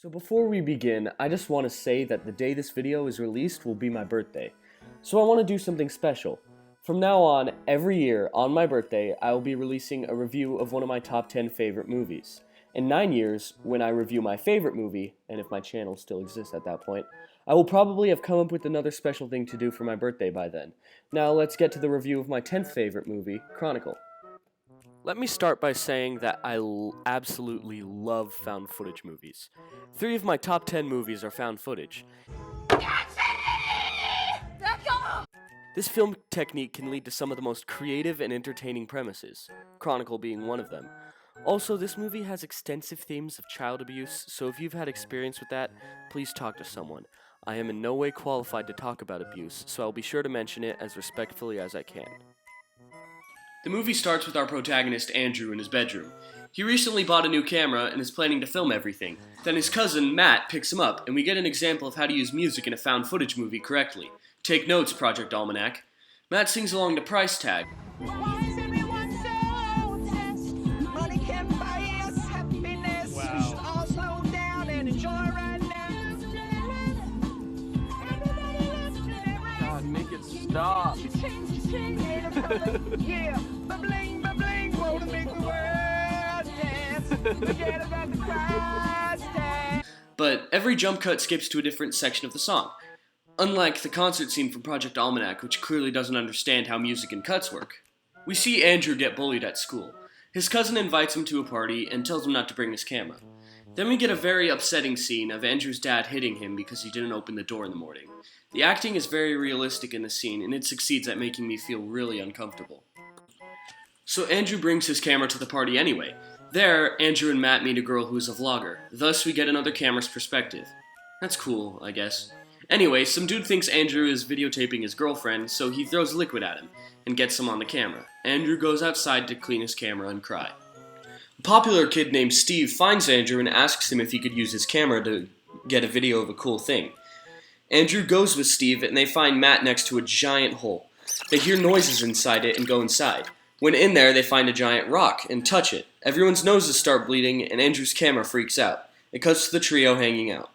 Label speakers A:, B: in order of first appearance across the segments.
A: So before we begin, I just want to say that the day this video is released will be my birthday. So I want to do something special. From now on, every year, on my birthday, I will be releasing a review of one of my top 10 favorite movies. In 9 years, when I review my favorite movie, and if my channel still exists at that point, I will probably have come up with another special thing to do for my birthday by then. Now let's get to the review of my 10th favorite movie, Chronicle. Let me start by saying that I absolutely love found footage movies. 3 of my top 10 movies are found footage. This film technique can lead to some of the most creative and entertaining premises, Chronicle being one of them. Also, this movie has extensive themes of child abuse, so if you've had experience with that, please talk to someone. I am in no way qualified to talk about abuse, so I'll be sure to mention it as respectfully as I can. The movie starts with our protagonist Andrew in his bedroom. He recently bought a new camera and is planning to film everything. Then his cousin, Matt, picks him up, and we get an example of how to use music in a found footage movie correctly. Take notes, Project Almanac. Matt sings along to Price Tag.
B: Stop.
A: But every jump cut skips to a different section of the song. Unlike the concert scene from Project Almanac, which clearly doesn't understand how music and cuts work. We see Andrew get bullied at school. His cousin invites him to a party and tells him not to bring his camera. Then we get a very upsetting scene of Andrew's dad hitting him because he didn't open the door in the morning. The acting is very realistic in the scene, and it succeeds at making me feel really uncomfortable. So Andrew brings his camera to the party anyway. There, Andrew and Matt meet a girl who is a vlogger. Thus, we get another camera's perspective. That's cool, I guess. Anyway, some dude thinks Andrew is videotaping his girlfriend, so he throws liquid at him and gets him on the camera. Andrew goes outside to clean his camera and cry. A popular kid named Steve finds Andrew and asks him if he could use his camera to get a video of a cool thing. Andrew goes with Steve, and they find Matt next to a giant hole. They hear noises inside it and go inside. When in there, they find a giant rock and touch it. Everyone's noses start bleeding, and Andrew's camera freaks out. It cuts to the trio hanging out.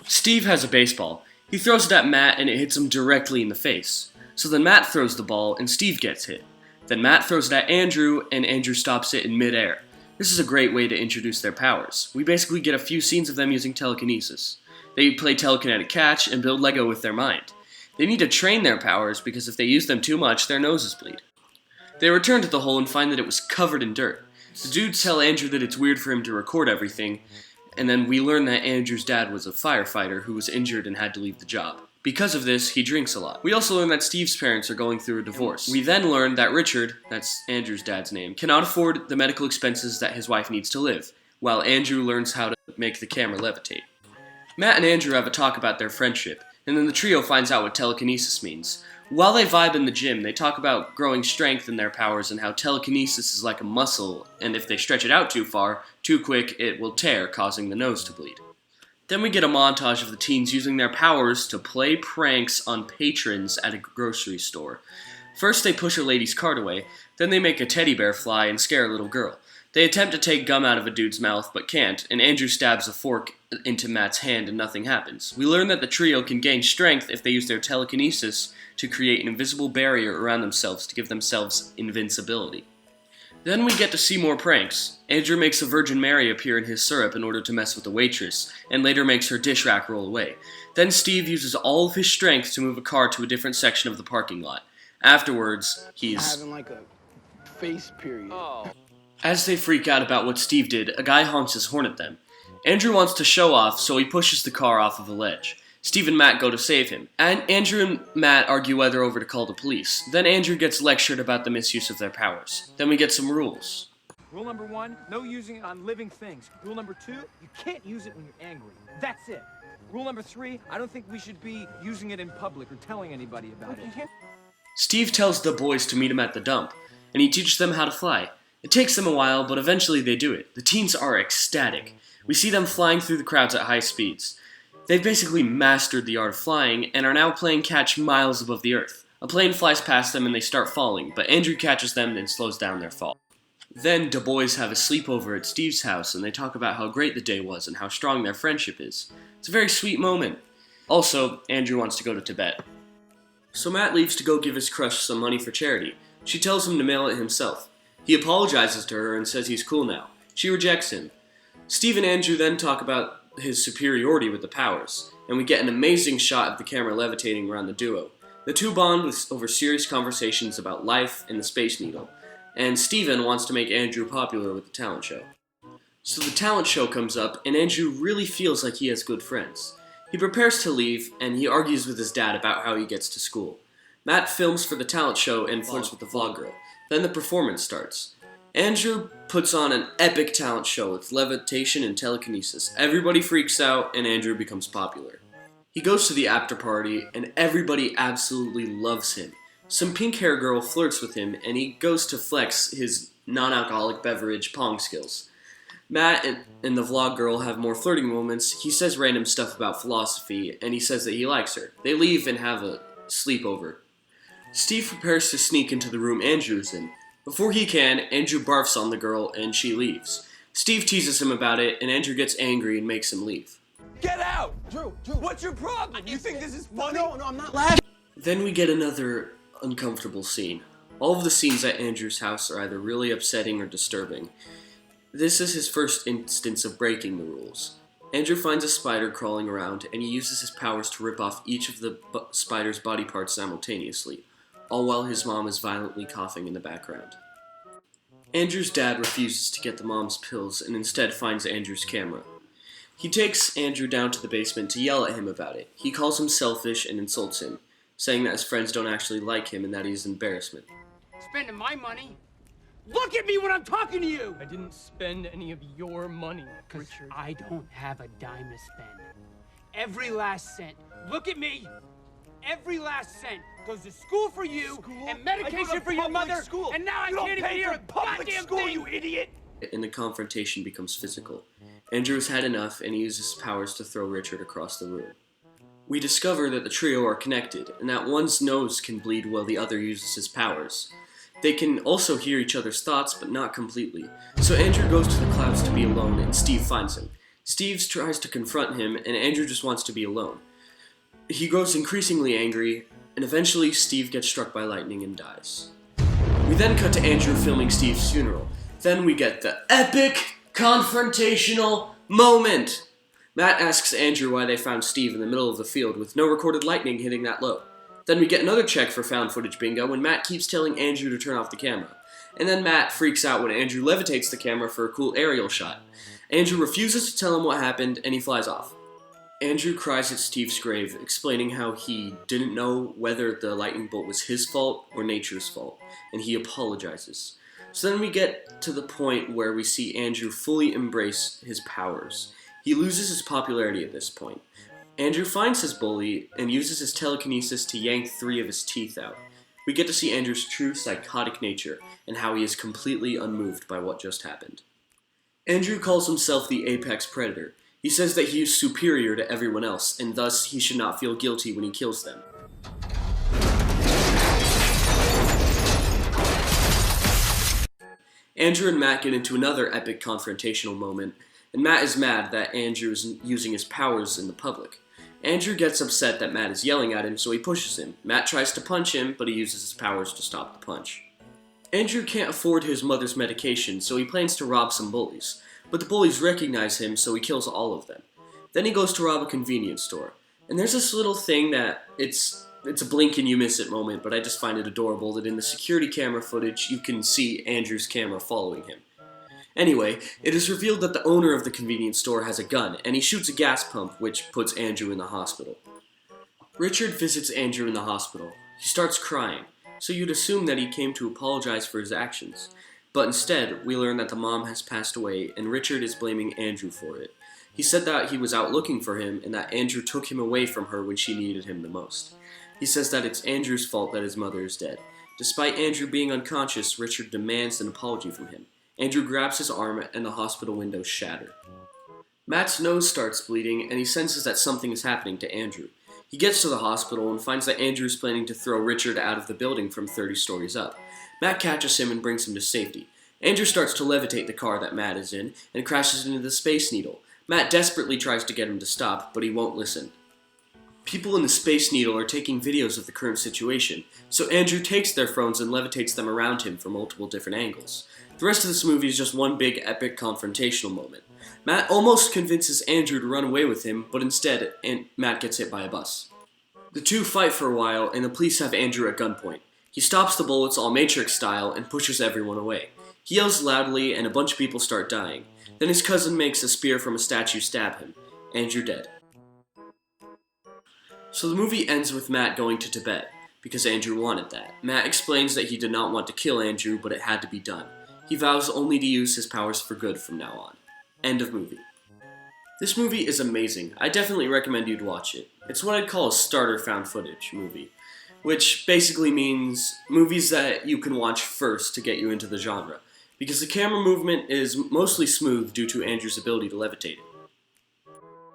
A: Steve has a baseball. He throws it at Matt, and it hits him directly in the face. So then Matt throws the ball, and Steve gets hit. Then Matt throws it at Andrew, and Andrew stops it in midair. This is a great way to introduce their powers. We basically get a few scenes of them using telekinesis. They play telekinetic catch and build Lego with their mind. They need to train their powers because if they use them too much, their noses bleed. They return to the hole and find that it was covered in dirt. The dudes tell Andrew that it's weird for him to record everything, and then we learn that Andrew's dad was a firefighter who was injured and had to leave the job. Because of this, he drinks a lot. We also learn that Steve's parents are going through a divorce. We then learn that Richard, that's Andrew's dad's name, cannot afford the medical expenses that his wife needs to live, while Andrew learns how to make the camera levitate. Matt and Andrew have a talk about their friendship, and then the trio finds out what telekinesis means. While they vibe in the gym, they talk about growing strength in their powers and how telekinesis is like a muscle, and if they stretch it out too far, too quick, it will tear, causing the nose to bleed. Then we get a montage of the teens using their powers to play pranks on patrons at a grocery store. First they push a lady's cart away, then they make a teddy bear fly and scare a little girl. They attempt to take gum out of a dude's mouth, but can't, and Andrew stabs a fork into Matt's hand and nothing happens. We learn that the trio can gain strength if they use their telekinesis to create an invisible barrier around themselves to give themselves invincibility. Then we get to see more pranks. Andrew makes a Virgin Mary appear in his syrup in order to mess with the waitress, and later makes her dish rack roll away. Then Steve uses all of his strength to move a car to a different section of the parking lot. Afterwards, he's
B: having like a face period. Oh.
A: As they freak out about what Steve did, a guy honks his horn at them. Andrew wants to show off, so he pushes the car off of a ledge. Steve and Matt go to save him, and Andrew and Matt argue whether over to call the police. Then Andrew gets lectured about the misuse of their powers. Then we get some rules.
C: Rule number 1, no using it on living things. Rule number 2, you can't use it when you're angry. That's it. Rule number 3, I don't think we should be using it in public or telling anybody about it.
A: Steve tells the boys to meet him at the dump, and he teaches them how to fly. It takes them a while, but eventually they do it. The teens are ecstatic. We see them flying through the crowds at high speeds. They've basically mastered the art of flying, and are now playing catch miles above the earth. A plane flies past them and they start falling, but Andrew catches them and slows down their fall. Then Du Bois have a sleepover at Steve's house and they talk about how great the day was and how strong their friendship is. It's a very sweet moment. Also, Andrew wants to go to Tibet. So Matt leaves to go give his crush some money for charity. She tells him to mail it himself. He apologizes to her and says he's cool now. She rejects him. Steve and Andrew then talk about his superiority with the powers, and we get an amazing shot of the camera levitating around the duo. The two bond over serious conversations about life and the Space Needle, and Steven wants to make Andrew popular with the talent show. So the talent show comes up, and Andrew really feels like he has good friends. He prepares to leave, and he argues with his dad about how he gets to school. Matt films for the talent show and flirts with the vlog girl. Then the performance starts. Andrew puts on an epic talent show with levitation and telekinesis. Everybody freaks out, and Andrew becomes popular. He goes to the after party, and everybody absolutely loves him. Some pink-haired girl flirts with him, and he goes to flex his non-alcoholic beverage pong skills. Matt and the vlog girl have more flirting moments. He says random stuff about philosophy, and he says that he likes her. They leave and have a sleepover. Steve prepares to sneak into the room Andrew's in. Before he can, Andrew barfs on the girl, and she leaves. Steve teases him about it, and Andrew gets angry and makes him leave.
C: Get out!
B: Drew,
C: What's your problem? You think this is funny?
B: No, I'm not laughing.
A: Then we get another uncomfortable scene. All of the scenes at Andrew's house are either really upsetting or disturbing. This is his first instance of breaking the rules. Andrew finds a spider crawling around, and he uses his powers to rip off each of the spider's body parts simultaneously, all while his mom is violently coughing in the background. Andrew's dad refuses to get the mom's pills and instead finds Andrew's camera. He takes Andrew down to the basement to yell at him about it. He calls him selfish and insults him, saying that his friends don't actually like him and that he's an embarrassment.
D: Spending my money? Look at me when I'm talking to you!
E: I didn't spend any of your money, Richard.
D: I don't have a dime to spend. Every last cent. Look at me! Every last cent goes to school for you and medication for your mother, and now I can't even hear a goddamn thing!
C: You idiot!
A: And the confrontation becomes physical. Andrew has had enough, and he uses his powers to throw Richard across the room. We discover that the trio are connected, and that one's nose can bleed while the other uses his powers. They can also hear each other's thoughts, but not completely. So Andrew goes to the clouds to be alone, and Steve finds him. Steve tries to confront him, and Andrew just wants to be alone. He grows increasingly angry, and eventually Steve gets struck by lightning and dies. We then cut to Andrew filming Steve's funeral. Then we get the epic confrontational moment! Matt asks Andrew why they found Steve in the middle of the field with no recorded lightning hitting that low. Then we get another check for found footage bingo when Matt keeps telling Andrew to turn off the camera. And then Matt freaks out when Andrew levitates the camera for a cool aerial shot. Andrew refuses to tell him what happened and he flies off. Andrew cries at Steve's grave, explaining how he didn't know whether the lightning bolt was his fault or nature's fault, and he apologizes. So then we get to the point where we see Andrew fully embrace his powers. He loses his popularity at this point. Andrew finds his bully and uses his telekinesis to yank 3 of his teeth out. We get to see Andrew's true psychotic nature and how he is completely unmoved by what just happened. Andrew calls himself the apex predator. He says that he is superior to everyone else, and thus he should not feel guilty when he kills them. Andrew and Matt get into another epic confrontational moment, and Matt is mad that Andrew is using his powers in the public. Andrew gets upset that Matt is yelling at him, so he pushes him. Matt tries to punch him, but he uses his powers to stop the punch. Andrew can't afford his mother's medication, so he plans to rob some bullies. But the bullies recognize him, so he kills all of them. Then he goes to rob a convenience store. And there's this little thing that it's a blink and you miss it moment, but I just find it adorable that in the security camera footage, you can see Andrew's camera following him. Anyway, it is revealed that the owner of the convenience store has a gun, and he shoots a gas pump, which puts Andrew in the hospital. Richard visits Andrew in the hospital. He starts crying, so you'd assume that he came to apologize for his actions. But instead, we learn that the mom has passed away, and Richard is blaming Andrew for it. He said that he was out looking for him, and that Andrew took him away from her when she needed him the most. He says that it's Andrew's fault that his mother is dead. Despite Andrew being unconscious, Richard demands an apology from him. Andrew grabs his arm, and the hospital windows shatter. Matt's nose starts bleeding, and he senses that something is happening to Andrew. He gets to the hospital and finds that Andrew is planning to throw Richard out of the building from 30 stories up. Matt catches him and brings him to safety. Andrew starts to levitate the car that Matt is in and crashes into the Space Needle. Matt desperately tries to get him to stop, but he won't listen. People in the Space Needle are taking videos of the current situation, so Andrew takes their phones and levitates them around him from multiple different angles. The rest of this movie is just one big epic confrontational moment. Matt almost convinces Andrew to run away with him, but instead, Matt gets hit by a bus. The two fight for a while, and the police have Andrew at gunpoint. He stops the bullets all Matrix style and pushes everyone away. He yells loudly, and a bunch of people start dying. Then his cousin makes a spear from a statue stab him. Andrew dead. So the movie ends with Matt going to Tibet, because Andrew wanted that. Matt explains that he did not want to kill Andrew, but it had to be done. He vows only to use his powers for good from now on. End of movie. This movie is amazing. I definitely recommend you'd watch it. It's what I'd call a starter found footage movie, which basically means movies that you can watch first to get you into the genre, because the camera movement is mostly smooth due to Andrew's ability to levitate it.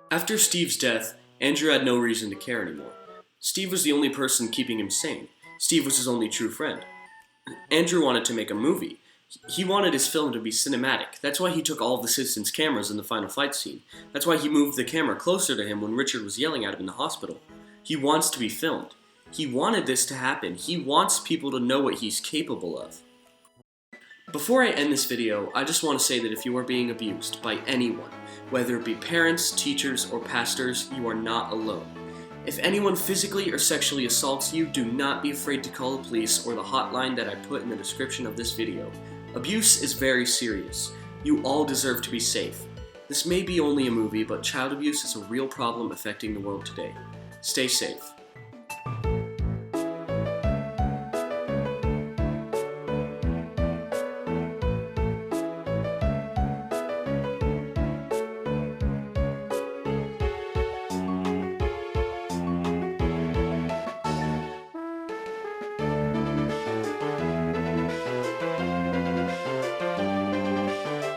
A: After Steve's death, Andrew had no reason to care anymore. Steve was the only person keeping him sane. Steve was his only true friend. Andrew wanted to make a movie. He wanted his film to be cinematic. That's why he took all of the citizens' cameras in the final fight scene. That's why he moved the camera closer to him when Richard was yelling at him in the hospital. He wants to be filmed. He wanted this to happen. He wants people to know what he's capable of. Before I end this video, I just want to say that if you are being abused by anyone, whether it be parents, teachers, or pastors, you are not alone. If anyone physically or sexually assaults you, do not be afraid to call the police or the hotline that I put in the description of this video. Abuse is very serious. You all deserve to be safe. This may be only a movie, but child abuse is a real problem affecting the world today. Stay safe.